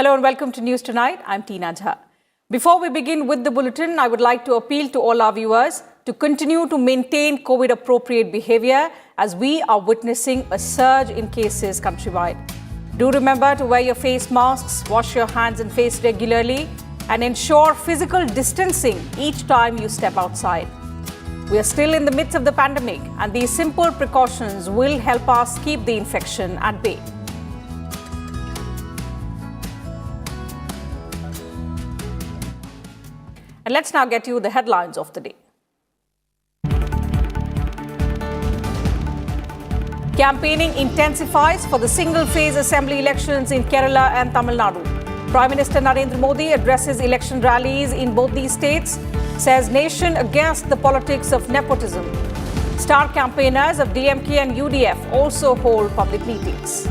Hello and welcome to News Tonight. I'm Tina Jha. Before we begin with the bulletin, I would like to appeal to all our viewers to continue to maintain COVID-appropriate behavior as we are witnessing a surge in cases countrywide. Do remember to wear your face masks, wash your hands and face regularly, and ensure physical distancing each time you step outside. We are still in the midst of the pandemic, and these simple precautions will help us keep the infection at bay. And let's now get you the headlines of the day. Campaigning intensifies for the single-phase assembly elections in Kerala and Tamil Nadu. Prime Minister Narendra Modi addresses election rallies in both these states, says nation against the politics of nepotism. Star campaigners of DMK and UDF also hold public meetings.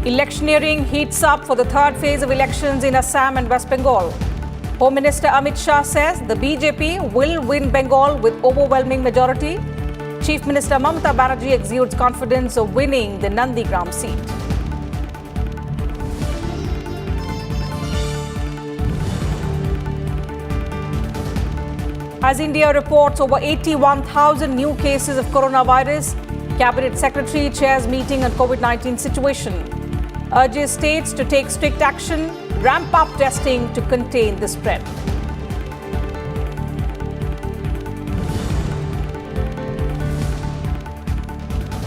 Electioneering heats up for the third phase of elections in Assam and West Bengal. Home Minister Amit Shah says the BJP will win Bengal with overwhelming majority. Chief Minister Mamata Banerjee exudes confidence of winning the Nandigram seat. As India reports over 81,000 new cases of coronavirus, Cabinet Secretary chairs meeting on COVID-19 situation. Urges states to take strict action, ramp up testing to contain the spread.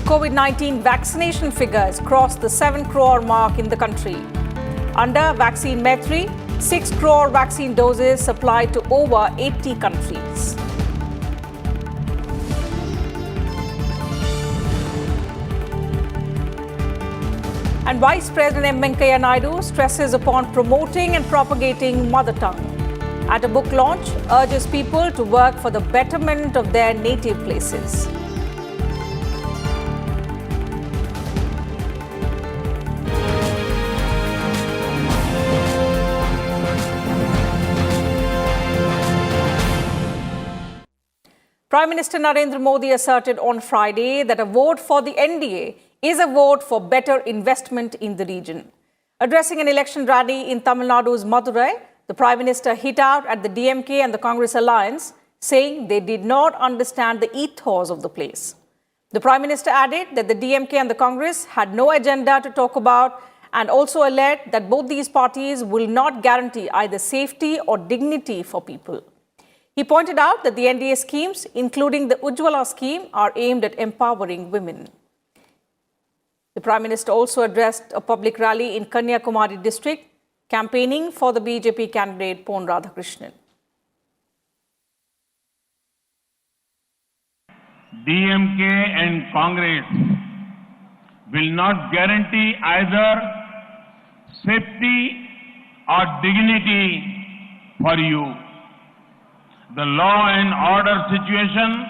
COVID-19 vaccination figures crossed the 7 crore mark in the country. Under Vaccine Maitri, 6 crore vaccine doses supplied to over 80 countries. And Vice President M. Venkaiah Naidu stresses upon promoting and propagating mother tongue. At a book launch, urges people to work for the betterment of their native places. Prime Minister Narendra Modi asserted on Friday that a vote for the NDA is a vote for better investment in the region. Addressing an election rally in Tamil Nadu's Madurai, the Prime Minister hit out at the DMK and the Congress alliance, saying they did not understand the ethos of the place. The Prime Minister added that the DMK and the Congress had no agenda to talk about, and also alleged that both these parties will not guarantee either safety or dignity for people. He pointed out that the NDA schemes, including the Ujjwala scheme, are aimed at empowering women. The Prime Minister also addressed a public rally in Kanyakumari district, campaigning for the BJP candidate Pon Radhakrishnan. DMK and Congress will not guarantee either safety or dignity for you. The law and order situation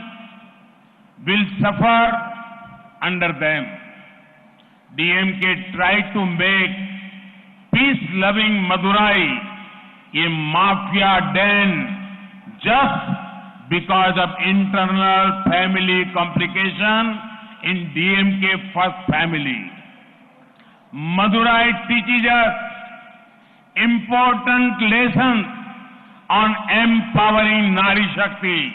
will suffer under them. DMK tried to make peace-loving Madurai a mafia den just because of internal family complication in DMK first family. Madurai teaches us important lessons on empowering Nari Shakti.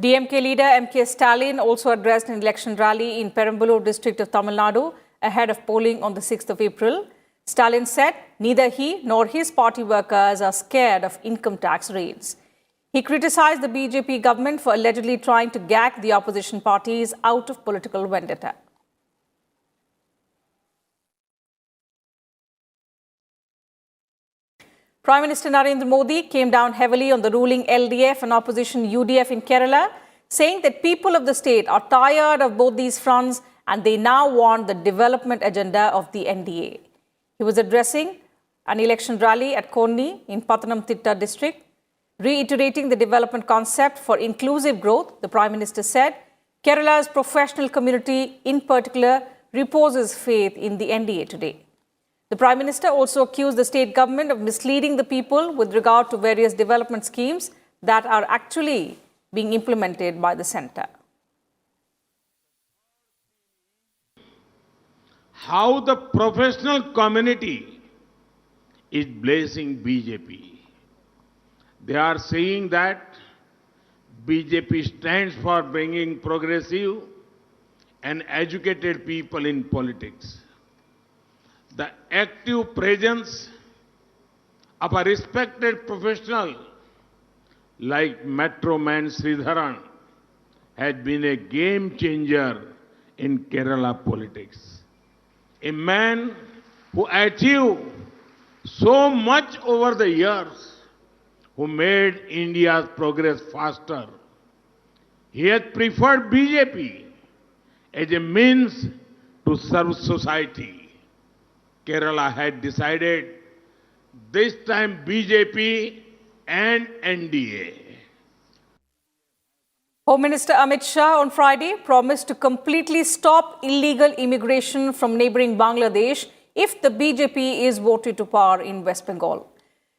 DMK leader M.K. Stalin also addressed an election rally in Peramballur district of Tamil Nadu ahead of polling on the 6th of April. Stalin said neither he nor his party workers are scared of income tax raids. He criticized the BJP government for allegedly trying to gag the opposition parties out of political vendetta. Prime Minister Narendra Modi came down heavily on the ruling LDF and opposition UDF in Kerala, saying that people of the state are tired of both these fronts and they now want the development agenda of the NDA. He was addressing an election rally at Konni in Pathanamthitta district. Reiterating the development concept for inclusive growth, the Prime Minister said, Kerala's professional community in particular reposes faith in the NDA today. The Prime Minister also accused the state government of misleading the people with regard to various development schemes that are actually being implemented by the centre. how the professional community is blessing BJP. They are saying that BJP stands for bringing progressive and educated people in politics. The active presence of a respected professional like Metro Man Sridharan has been a game changer in Kerala politics. A man who achieved so much over the years, who made India's progress faster. He has preferred BJP as a means to serve society. Kerala had decided this time BJP and NDA. Home Minister Amit Shah on Friday promised to completely stop illegal immigration from neighbouring Bangladesh if the BJP is voted to power in West Bengal.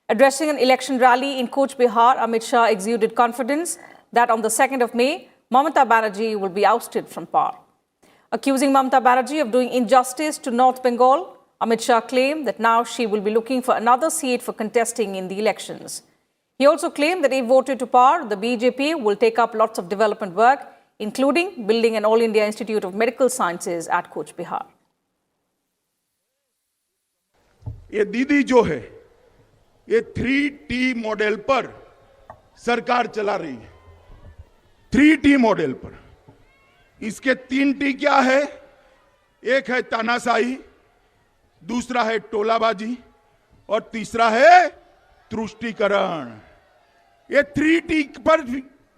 Addressing an election rally in Coach Bihar, Amit Shah exuded confidence that on the 2nd of May, Mamata Banerjee will be ousted from power. Accusing Mamata Banerjee of doing injustice to North Bengal, Amit Shah claimed that now she will be looking for another seat for contesting in the elections. He also claimed that if voted to power, the BJP will take up lots of development work, including building an All India Institute of Medical Sciences at Coach Bihar. ये दीदी जो है ये 3T model पर सरकार चला रही है। 3T मॉडल पर इसके 3T क्या है? एक है तानाशाही, दूसरा है टोलाबाजी और तीसरा है तुष्टीकरण। ये 3T पर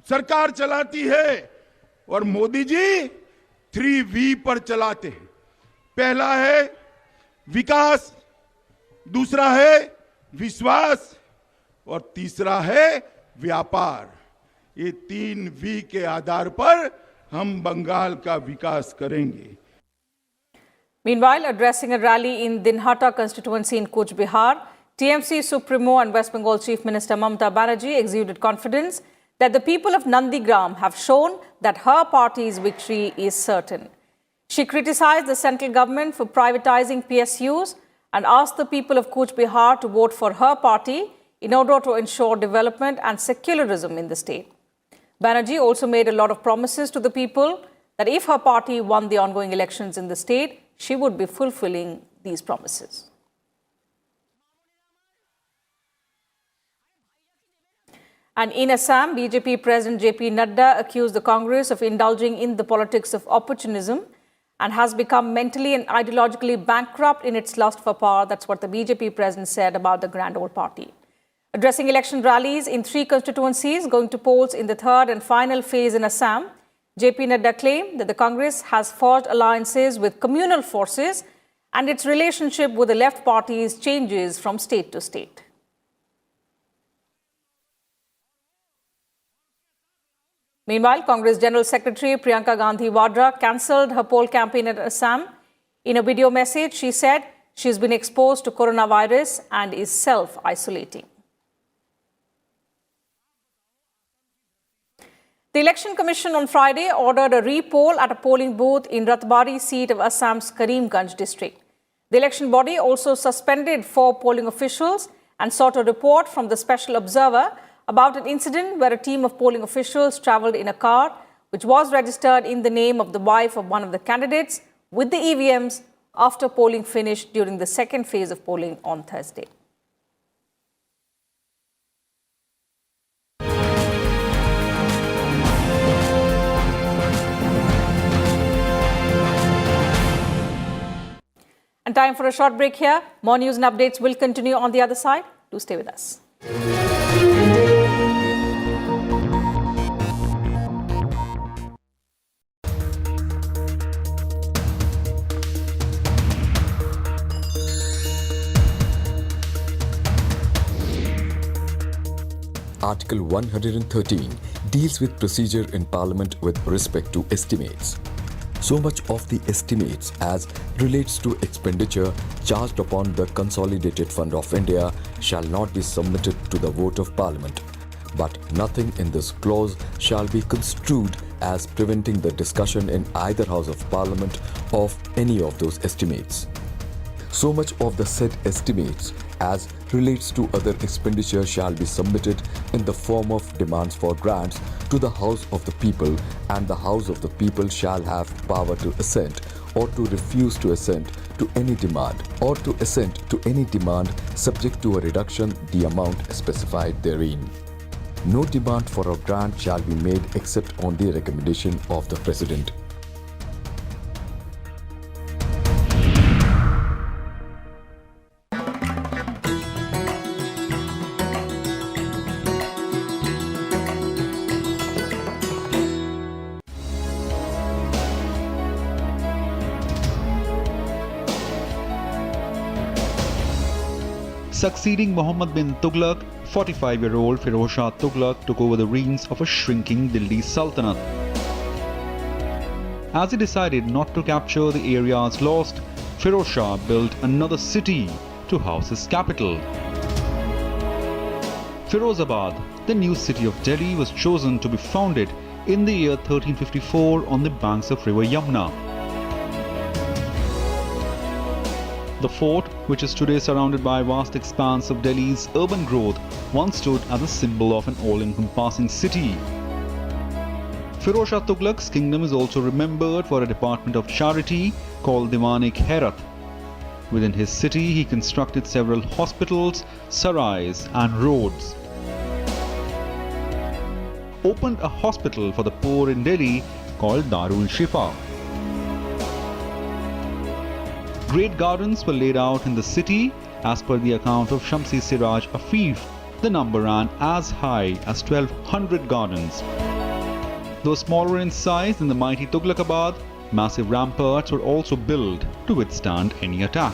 सरकार चलाती है और मोदी जी 3V पर चलाते हैं। पहला है विकास, दूसरा है विश्वास और तीसरा है व्यापार। ये 3V के आधार पर हम बंगाल का विकास करेंगे। Meanwhile, addressing a rally in Dinhata constituency in Coach Bihar, TMC Supremo and West Bengal Chief Minister Mamata Banerjee exuded confidence that the people of Nandigram have shown that her party's victory is certain. She criticized the central government for privatizing PSUs and asked the people of Coach Bihar to vote for her party in order to ensure development and secularism in the state. Banerjee also made a lot of promises to the people that if her party won the ongoing elections in the state, she would be fulfilling these promises. And in Assam, BJP President JP Nadda accused the Congress of indulging in the politics of opportunism and has become mentally and ideologically bankrupt in its lust for power. That's what the BJP president said about the grand old party. Addressing election rallies in 3 constituencies going to polls in the 3rd and final phase in Assam, JP Nadda claimed that the Congress has forged alliances with communal forces and its relationship with the left parties changes from state to state. Meanwhile, Congress General Secretary Priyanka Gandhi Vadra cancelled her poll campaign at Assam. In a video message, she said she's been exposed to coronavirus and is self-isolating. The Election Commission on Friday ordered a re-poll at a polling booth in Ratbari seat of Assam's Karimganj district. The election body also suspended 4 polling officials and sought a report from the special observer about an incident where a team of polling officials travelled in a car which was registered in the name of the wife of one of the candidates with the EVMs after polling finished during the 2nd phase of polling on Thursday. And time for a short break here. More news and updates will continue on the other side. Do stay with us. Article 113 deals with procedure in Parliament with respect to estimates. So much of the estimates as relates to expenditure charged upon the Consolidated Fund of India shall not be submitted to the vote of Parliament. But nothing in this clause shall be construed as preventing the discussion in either House of Parliament of any of those estimates. So much of the said estimates as relates to other expenditure shall be submitted in the form of demands for grants to the House of the People, and the House of the People shall have power to assent or to refuse to assent to any demand, or to assent to any demand subject to a reduction the amount specified therein. No demand for a grant shall be made except on the recommendation of the President. Succeeding Muhammad bin Tughlaq, 45-year-old Firoz Shah Tughlaq took over the reins of a shrinking Delhi Sultanate. As he decided not to capture the areas lost, Firoz Shah built another city to house his capital. Firozabad, the new city of Delhi, was chosen to be founded in the year 1354 on the banks of river Yamuna. The fort, which is today surrounded by a vast expanse of Delhi's urban growth, once stood as a symbol of an all-encompassing city. Firoz Shah Tughlaq's kingdom is also remembered for a department of charity called Diwan-e-Khairat. Within his city, he constructed several hospitals, sarais and roads. Opened a hospital for the poor in Delhi called Darul Shifa. Great gardens were laid out in the city. As per the account of Shamsi Siraj Afif, the number ran as high as 1200 gardens. Though smaller in size than the mighty Tughlaqabad, massive ramparts were also built to withstand any attack.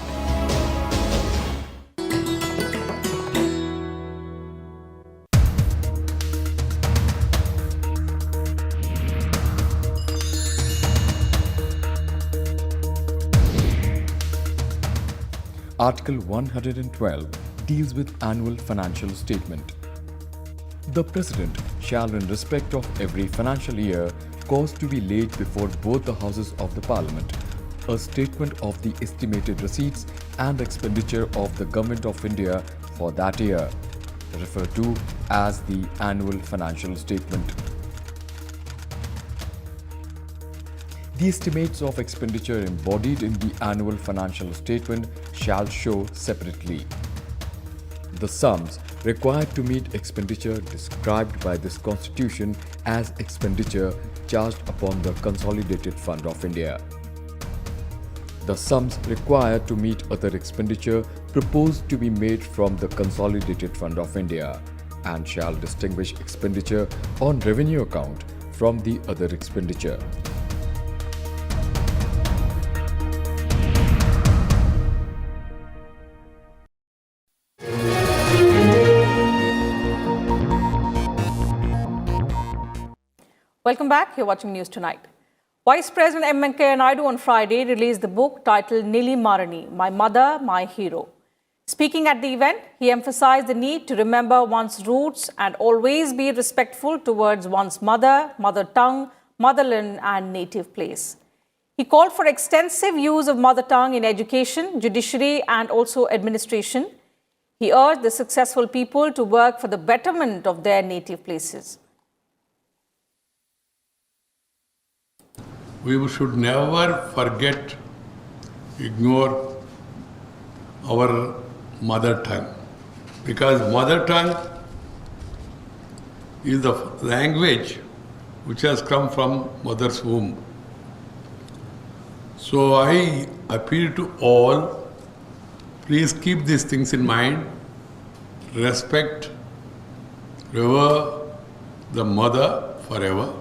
Article 112 deals with annual financial statement. The President shall, in respect of every financial year, cause to be laid before both the Houses of the Parliament a statement of the estimated receipts and expenditure of the Government of India for that year, referred to as the annual financial statement. The estimates of expenditure embodied in the annual financial statement shall show separately the sums required to meet expenditure described by this Constitution as expenditure charged upon the Consolidated Fund of India, the sums required to meet other expenditure proposed to be made from the Consolidated Fund of India, and shall distinguish expenditure on revenue account from the other expenditure. Welcome back. You're watching News Tonight. Vice President M. Venkaiah Naidu on Friday released the book titled Nili Marani, My Mother, My Hero. Speaking at the event, he emphasized the need to remember one's roots and always be respectful towards one's mother, mother tongue, motherland and native place. He called for extensive use of mother tongue in education, judiciary and also administration. He urged the successful people to work for the betterment of their native places. We should never forget, ignore our mother tongue, because mother tongue is the language which has come from mother's womb. So I appeal to all, please keep these things in mind, respect, revere the mother forever.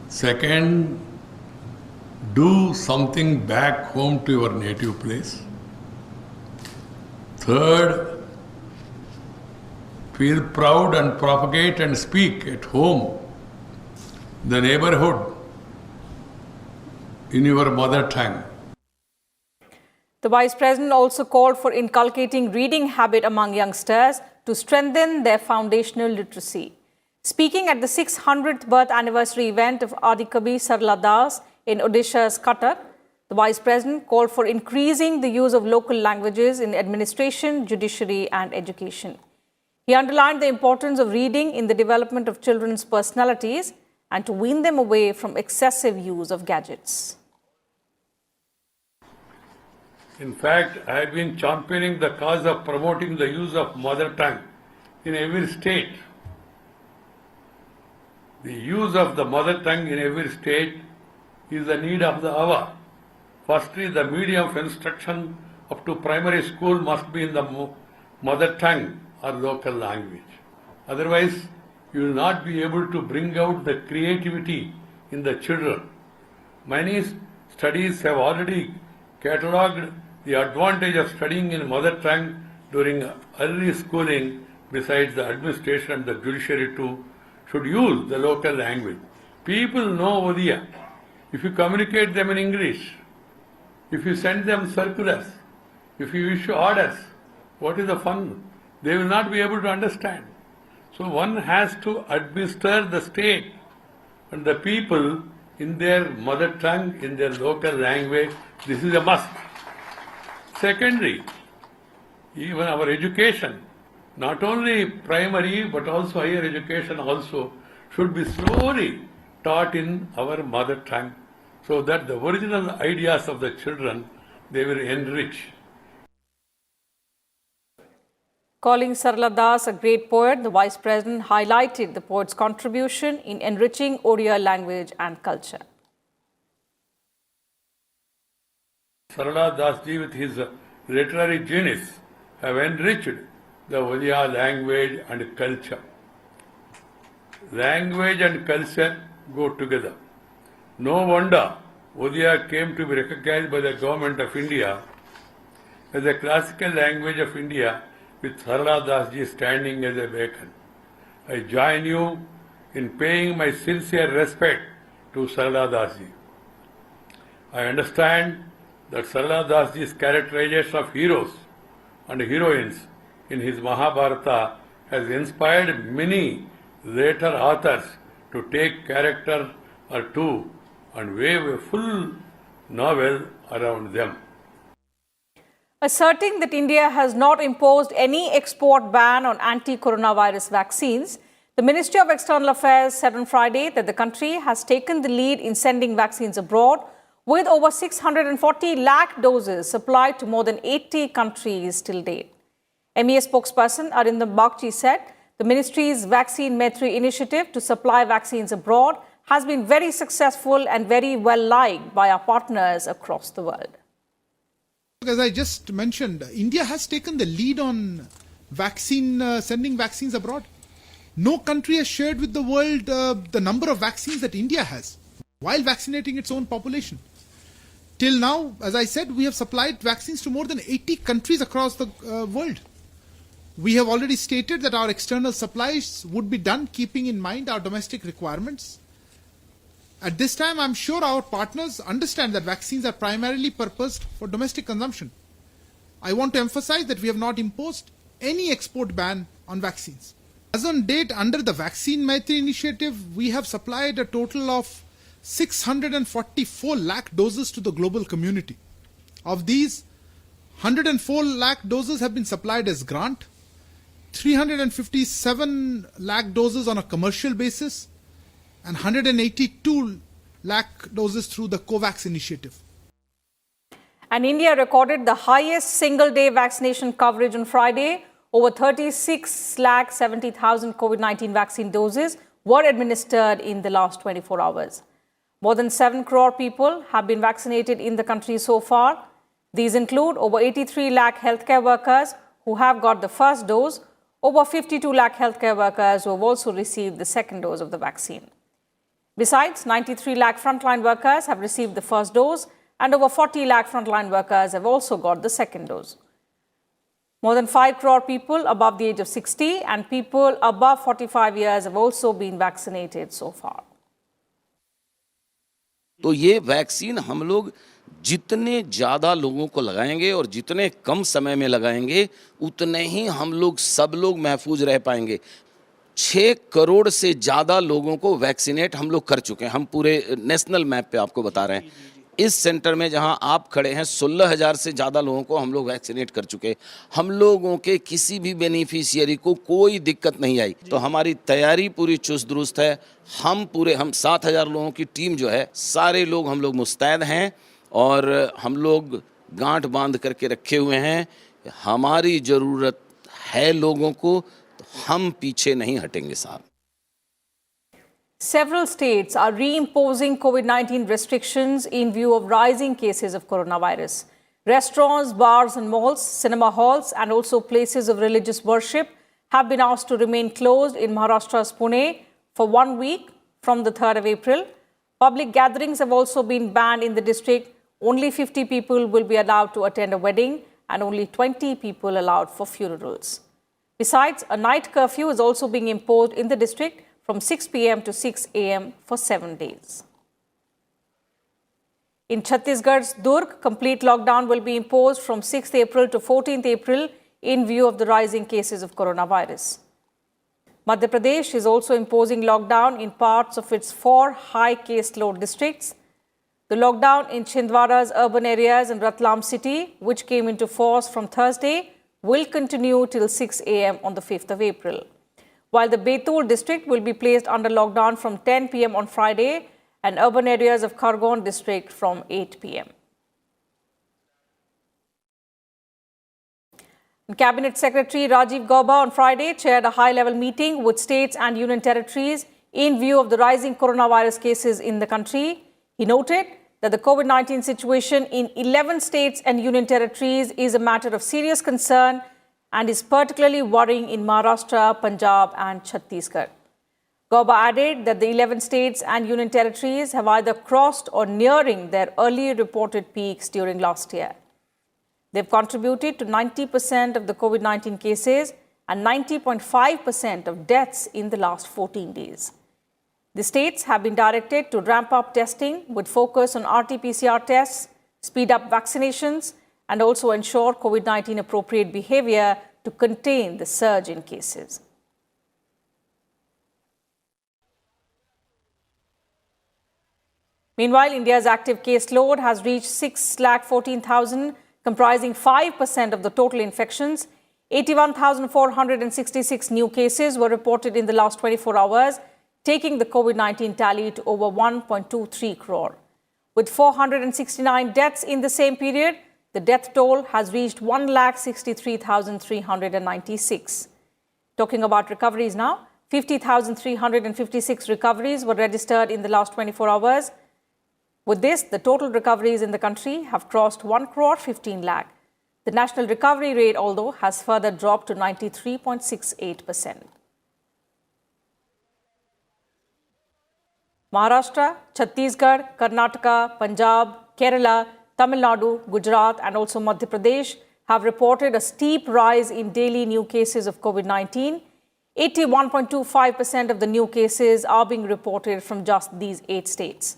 Second, do something back home to your native place. Third, feel proud and propagate and speak at home, the neighborhood, in your mother tongue. The Vice President also called for inculcating reading habit among youngsters to strengthen their foundational literacy. Speaking at the 600th birth anniversary event of Adikavi Sarla Das in Odisha's Cuttack, the Vice President called for increasing the use of local languages in administration, judiciary and education. He underlined the importance of reading in the development of children's personalities and to wean them away from excessive use of gadgets. In fact, I have been championing the cause of promoting the use of mother tongue in every state. The use of the mother tongue in every state is the need of the hour. Firstly, the medium of instruction up to primary school must be in the mother tongue or local language. Otherwise, you will not be able to bring out the creativity in the children. Many studies have already catalogued the advantage of studying in mother tongue during early schooling. Besides, the administration and the judiciary too should use the local language. People know Odia. If you communicate them in English, if you send them circulars, if you issue orders, what is the fun? They will not be able to understand. So one has to administer the state and the people in their mother tongue, in their local language. This is a must. Secondly, even our education, not only primary but also higher education also should be slowly taught in our mother tongue so that the original ideas of the children they will enrich. Calling Sarla Das a great poet, the Vice President highlighted the poet's contribution in enriching Odia language and culture. Sarla Das ji with his literary genius have enriched the Odia language and culture. Language and culture go together. No wonder Odia came to be recognized by the Government of India as a classical language of India with Sarla Das ji standing as a beacon. I join you in paying my sincere respect to Sarla Das ji. I understand that Sarla Das ji's characterization of heroes and heroines in his Mahabharata has inspired many later authors to take character or two and wave a full novel around them. Asserting that India has not imposed any export ban on anti-coronavirus vaccines, the Ministry of External Affairs said on Friday that the country has taken the lead in sending vaccines abroad, with over 640 lakh doses supplied to more than 80 countries till date. MEA spokesperson Arindam Bagchi said the ministry's Vaccine Maitri initiative to supply vaccines abroad has been very successful and very well liked by our partners across the world. As I just mentioned, India has taken the lead on sending vaccines abroad. No country has shared with the world the number of vaccines that India has while vaccinating its own population. Till now, as I said, we have supplied vaccines to more than 80 countries across the world. We have already stated that our external supplies would be done keeping in mind our domestic requirements. At this time, I'm sure our partners understand that vaccines are primarily purposed for domestic consumption. I want to emphasize that we have not imposed any export ban on vaccines. As on date, under the Vaccine Maitri initiative, we have supplied a total of 644 lakh doses to the global community. Of these, 104 lakh doses have been supplied as grant, 357 lakh doses on a commercial basis, and 182 lakh doses through the COVAX initiative. And India recorded the highest single-day vaccination coverage on Friday. Over 36,70,000 COVID-19 vaccine doses were administered in the last 24 hours. More than 7 crore people have been vaccinated in the country so far. These include over 83 lakh healthcare workers who have got the first dose, over 52 lakh healthcare workers who have also received the second dose of the vaccine. Besides, 93 lakh frontline workers have received the first dose and over 40 lakh frontline workers have also got the second dose. More than 5 crore people above the age of 60 and people above 45 years have also been vaccinated so far. तो ये vaccine हम लोग जितने ज़्यादा लोगों को लगाएंगे और जितने कम समय में लगाएंगे उतने ही हम लोग सब लोग महफूज रह पाएंगे. 6 करोड़ से ज़्यादा लोगों को वैक्सीनेट हम लोग कर चुके हैं। हम पूरे नेशनल मैप पे आपको बता रहे हैं। इस सेंटर में जहां आप खड़े हैं 16,000 से ज़्यादा लोगों को हम लोग वैक्सीनेट कर चुके हैं। हम लोगों के किसी भी बेनिफिशियरी को कोई दिक्कत नहीं आई। तो हमारी तैयारी पूरी चुस्त दुरुस्त है। हम 7,000 लोगों की टीम जो है, सारे लोग हम लोग मुस्तैद हैं और हम लोग गांठ बांध करके रखे हुए हैं। हमारी ज़रूरत है लोगों को, तो हम पीछे नहीं हटेंगे साहब। Several states are reimposing COVID-19 restrictions in view of rising cases of coronavirus. Restaurants, bars and malls, cinema halls and also places of religious worship have been asked to remain closed in Maharashtra's Pune for 1 week from the 3rd of April. Public gatherings have also been banned in the district. Only 50 people will be allowed to attend a wedding and only 20 people allowed for funerals. Besides, a night curfew is also being imposed in the district from 6 p.m. to 6 a.m. for 7 days. In Chhattisgarh's Durg, complete lockdown will be imposed from 6th April to 14th April in view of the rising cases of coronavirus. Madhya Pradesh is also imposing lockdown in parts of its 4 high caseload districts. The lockdown in Chhindwara's urban areas and Ratlam city, which came into force from Thursday, will continue till 6 a.m. on the 5th of April. While the Betul district will be placed under lockdown from 10 p.m. on Friday and urban areas of Khargon district from 8 p.m. Cabinet Secretary Rajiv Gauba on Friday chaired a high-level meeting with states and union territories in view of the rising coronavirus cases in the country. He noted that the COVID-19 situation in 11 states and union territories is a matter of serious concern and is particularly worrying in Maharashtra, Punjab and Chhattisgarh. Gauba added that the 11 states and union territories have either crossed or nearing their earlier reported peaks during last year. They've contributed to 90% of the COVID-19 cases and 90.5% of deaths in the last 14 days. The states have been directed to ramp up testing with focus on RT-PCR tests, speed up vaccinations, and also ensure COVID-19 appropriate behavior to contain the surge in cases. Meanwhile, India's active case load has reached 6,14,000, comprising 5% of the total infections. 81,466 new cases were reported in the last 24 hours, taking the COVID-19 tally to over 1.23 crore. With 469 deaths in the same period, the death toll has reached 1,63,396. Talking about recoveries now, 50,356 recoveries were registered in the last 24 hours. With this, the total recoveries in the country have crossed 1 crore 15 lakh. The national recovery rate, although, has further dropped to 93.68%. Maharashtra, Chhattisgarh, Karnataka, Punjab, Kerala, Tamil Nadu, Gujarat and also Madhya Pradesh have reported a steep rise in daily new cases of COVID-19. 81.25% of the new cases are being reported from just these 8 states.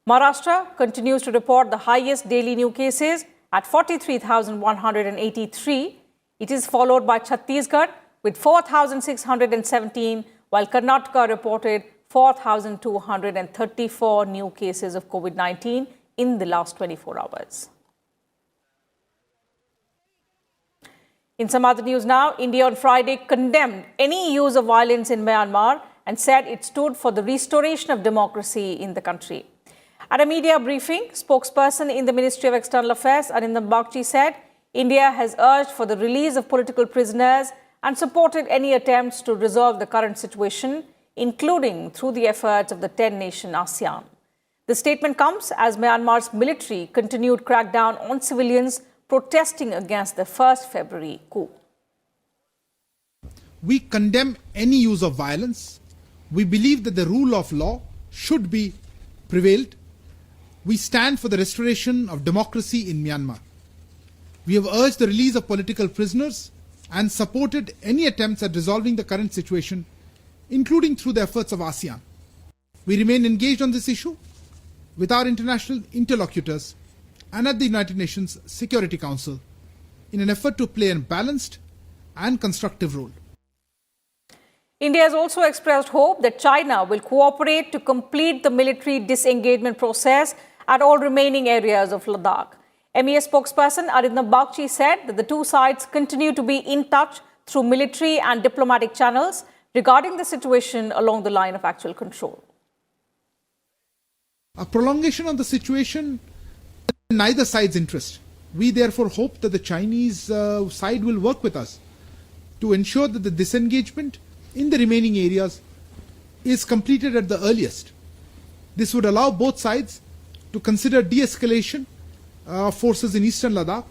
Maharashtra continues to report the highest daily new cases at 43,183. It is followed by Chhattisgarh with 4,617, while Karnataka reported 4,234 new cases of COVID-19 in the last 24 hours. In some other news now, India on Friday condemned any use of violence in Myanmar and said it stood for the restoration of democracy in the country. At a media briefing, spokesperson in the Ministry of External Affairs, Arindam Bagchi, said India has urged for the release of political prisoners and supported any attempts to resolve the current situation, including through the efforts of the 10-nation ASEAN. The statement comes as Myanmar's military continued crackdown on civilians protesting against the 1st February coup. We condemn any use of violence. We believe that the rule of law should be prevailed. We stand for the restoration of democracy in Myanmar. We have urged the release of political prisoners and supported any attempts at resolving the current situation, including through the efforts of ASEAN. We remain engaged on this issue with our international interlocutors and at the United Nations Security Council in an effort to play a balanced and constructive role. India has also expressed hope that China will cooperate to complete the military disengagement process at all remaining areas of Ladakh. MEA spokesperson Arindam Bagchi said that the two sides continue to be in touch through military and diplomatic channels regarding the situation along the line of actual control. A prolongation of the situation in neither side's interest. We therefore hope that the Chinese side will work with us to ensure that the disengagement in the remaining areas is completed at the earliest. This would allow both sides to consider de-escalation forces in eastern Ladakh,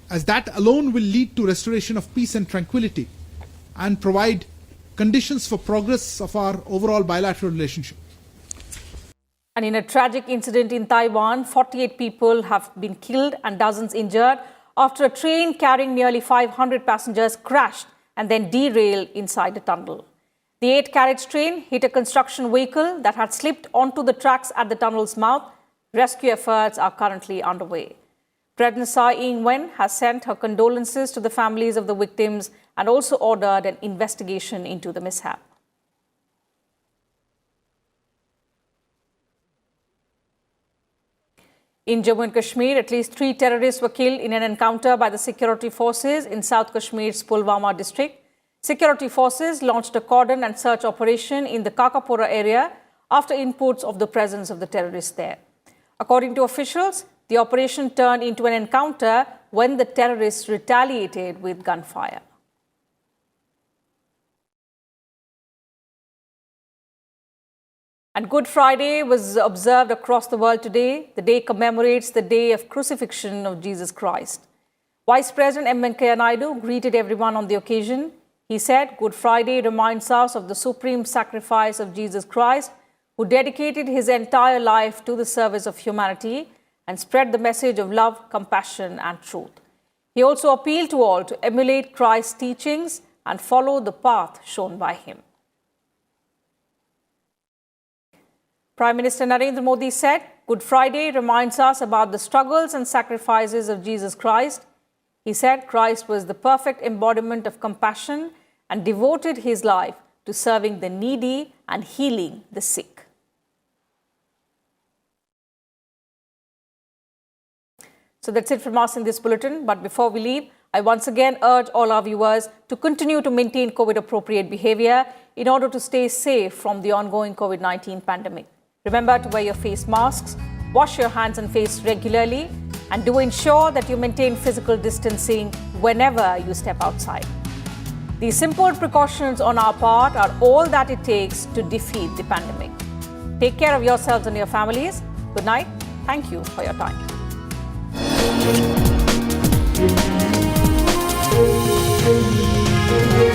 as that alone will lead to restoration of peace and tranquility and provide conditions for progress of our overall bilateral relationship. And in a tragic incident in Taiwan, 48 people have been killed and dozens injured after a train carrying nearly 500 passengers crashed and then derailed inside a tunnel. The 8-carriage train hit a construction vehicle that had slipped onto the tracks at the tunnel's mouth. Rescue efforts are currently underway. President Tsai Ing-wen has sent her condolences to the families of the victims and also ordered an investigation into the mishap. In Jammu and Kashmir, at least 3 terrorists were killed in an encounter by the security forces in South Kashmir's Pulwama district. Security forces launched a cordon and search operation in the Kakapura area after inputs of the presence of the terrorists there. According to officials, the operation turned into an encounter when the terrorists retaliated with gunfire. And Good Friday was observed across the world today. The day commemorates the day of crucifixion of Jesus Christ. Vice President M. Venkaiah Naidu greeted everyone on the occasion. He said, Good Friday reminds us of the supreme sacrifice of Jesus Christ, who dedicated his entire life to the service of humanity and spread the message of love, compassion, and truth. He also appealed to all to emulate Christ's teachings and follow the path shown by him. Prime Minister Narendra Modi said, Good Friday reminds us about the struggles and sacrifices of Jesus Christ. He said Christ was the perfect embodiment of compassion and devoted his life to serving the needy and healing the sick. So that's it from us in this bulletin. But before we leave, I once again urge all our viewers to continue to maintain COVID-appropriate behavior in order to stay safe from the ongoing COVID-19 pandemic. Remember to wear your face masks, wash your hands and face regularly, and do ensure that you maintain physical distancing whenever you step outside. These simple precautions on our part are all that it takes to defeat the pandemic. Take care of yourselves and your families. Good night. Thank you for your time. Thank you.